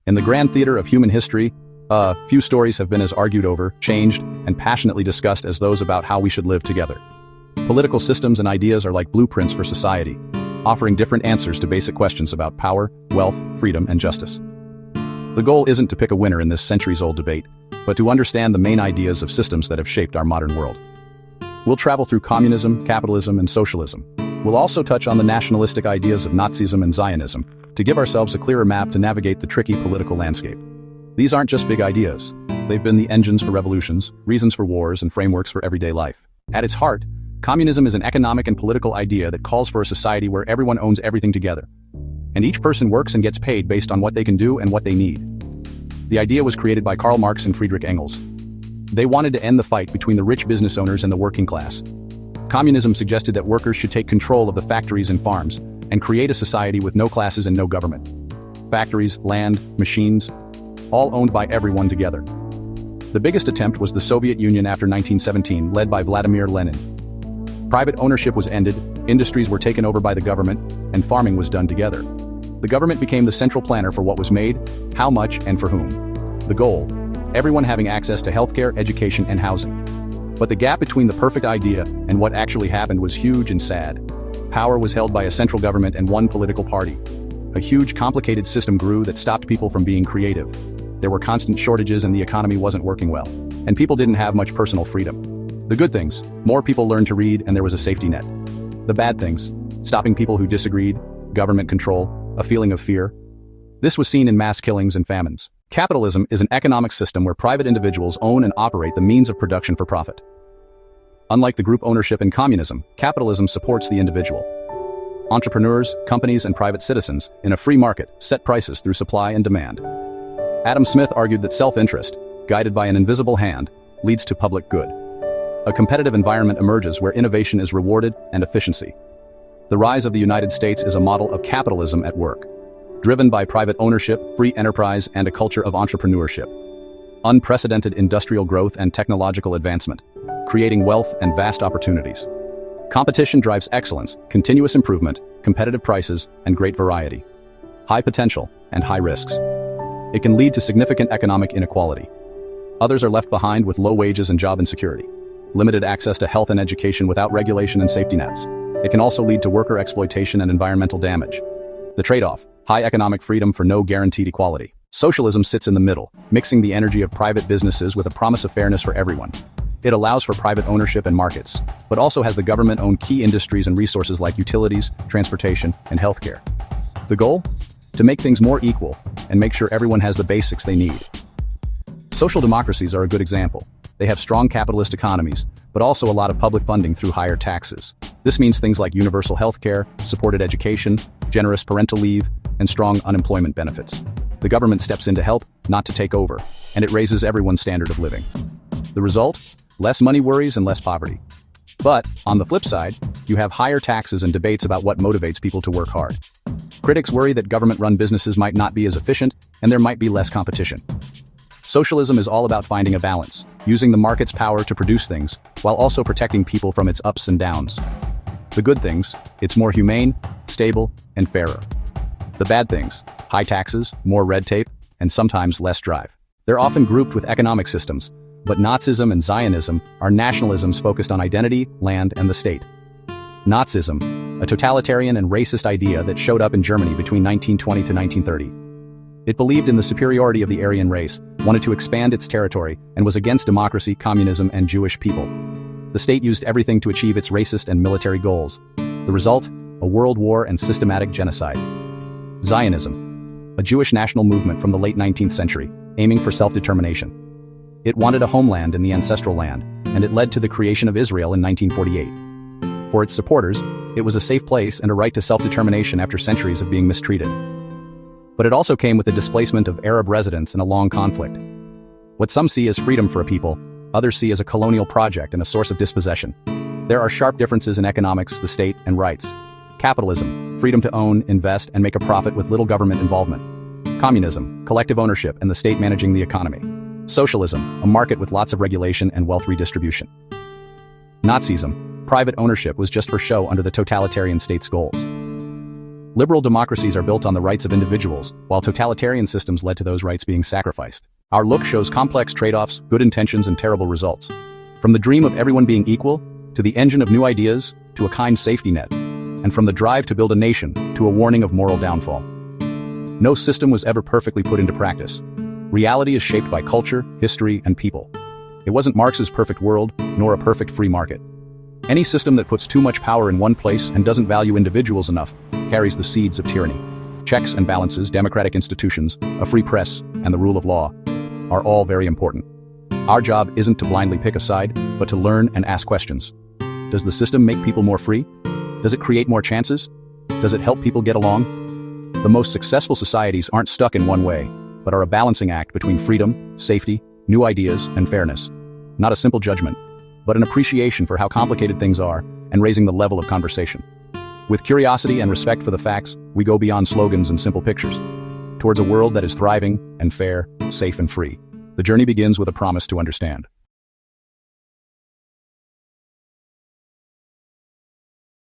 In the grand theater of human history, few stories have been as argued over, changed, and passionately discussed as those about how we should live together. Political systems and ideas are like blueprints for society, offering different answers to basic questions about power, wealth, freedom, and justice. The goal isn't to pick a winner in this centuries-old debate, but to understand the main ideas of systems that have shaped our modern world. We'll travel through communism, capitalism, and socialism. We'll also touch on the nationalistic ideas of Nazism and Zionism, to give ourselves a clearer map to navigate the tricky political landscape. These aren't just big ideas. They've been the engines for revolutions, reasons for wars, and frameworks for everyday life. At its heart, communism is an economic and political idea that calls for a society where everyone owns everything together, and each person works and gets paid based on what they can do and what they need. The idea was created by Karl Marx and Friedrich Engels. They wanted to end the fight between the rich business owners and the working class. Communism suggested that workers should take control of the factories and farms and create a society with no classes and no government. Factories, land, machines, all owned by everyone together. The biggest attempt was the Soviet Union after 1917, led by Vladimir Lenin. Private ownership was ended, industries were taken over by the government, and farming was done together. The government became the central planner for what was made, how much, and for whom. The goal: everyone having access to healthcare, education, and housing. But the gap between the perfect idea and what actually happened was huge and sad. Power was held by a central government and one political party. A huge, complicated system grew that stopped people from being creative. There were constant shortages and the economy wasn't working well. And people didn't have much personal freedom. The good things: more people learned to read and there was a safety net. The bad things: stopping people who disagreed, government control, a feeling of fear. This was seen in mass killings and famines. Capitalism is an economic system where private individuals own and operate the means of production for profit. Unlike the group ownership in communism, capitalism supports the individual. Entrepreneurs, companies, and private citizens, in a free market, set prices through supply and demand. Adam Smith argued that self-interest, guided by an invisible hand, leads to public good. A competitive environment emerges where innovation is rewarded and efficiency. The rise of the United States is a model of capitalism at work, driven by private ownership, free enterprise, and a culture of entrepreneurship. Unprecedented industrial growth and technological advancement, creating wealth and vast opportunities. Competition drives excellence, continuous improvement, competitive prices, and great variety. High potential and high risks. It can lead to significant economic inequality. Others are left behind with low wages and job insecurity. Limited access to health and education without regulation and safety nets. It can also lead to worker exploitation and environmental damage. The trade-off: high economic freedom for no guaranteed equality. Socialism sits in the middle, mixing the energy of private businesses with a promise of fairness for everyone. It allows for private ownership and markets, but also has the government own key industries and resources like utilities, transportation, and healthcare. The goal? To make things more equal and make sure everyone has the basics they need. Social democracies are a good example. They have strong capitalist economies, but also a lot of public funding through higher taxes. This means things like universal healthcare, supported education, generous parental leave, and strong unemployment benefits. The government steps in to help, not to take over, and it raises everyone's standard of living. The result? Less money worries and less poverty. But, on the flip side, you have higher taxes and debates about what motivates people to work hard. Critics worry that government-run businesses might not be as efficient, and there might be less competition. Socialism is all about finding a balance, using the market's power to produce things, while also protecting people from its ups and downs. The good things: it's more humane, stable, and fairer. The bad things: high taxes, more red tape, and sometimes less drive. They're often grouped with economic systems, but Nazism and Zionism are nationalisms focused on identity, land, and the state. Nazism, a totalitarian and racist idea that showed up in Germany between 1920 to 1930. It believed in the superiority of the Aryan race, wanted to expand its territory, and was against democracy, communism, and Jewish people. The state used everything to achieve its racist and military goals. The result? A world war and systematic genocide. Zionism, a Jewish national movement from the late 19th century, aiming for self-determination. It wanted a homeland in the ancestral land, and it led to the creation of Israel in 1948. For its supporters, it was a safe place and a right to self-determination after centuries of being mistreated. But it also came with the displacement of Arab residents and a long conflict. What some see as freedom for a people, others see as a colonial project and a source of dispossession. There are sharp differences in economics, the state, and rights. Capitalism, freedom to own, invest, and make a profit with little government involvement. Communism, collective ownership and the state managing the economy. Socialism, a market with lots of regulation and wealth redistribution. Nazism, private ownership was just for show under the totalitarian state's goals. Liberal democracies are built on the rights of individuals, while totalitarian systems led to those rights being sacrificed. Our look shows complex trade-offs, good intentions, and terrible results. From the dream of everyone being equal, to the engine of new ideas, to a kind safety net, and from the drive to build a nation, to a warning of moral downfall. No system was ever perfectly put into practice. Reality is shaped by culture, history, and people. It wasn't Marx's perfect world, nor a perfect free market. Any system that puts too much power in one place and doesn't value individuals enough carries the seeds of tyranny. Checks and balances, democratic institutions, a free press, and the rule of law are all very important. Our job isn't to blindly pick a side, but to learn and ask questions. Does the system make people more free? Does it create more chances? Does it help people get along? The most successful societies aren't stuck in one way, but are a balancing act between freedom, safety, new ideas, and fairness. Not a simple judgment, but an appreciation for how complicated things are and raising the level of conversation. With curiosity and respect for the facts, we go beyond slogans and simple pictures, towards a world that is thriving and fair, safe and free. The journey begins with a promise to understand.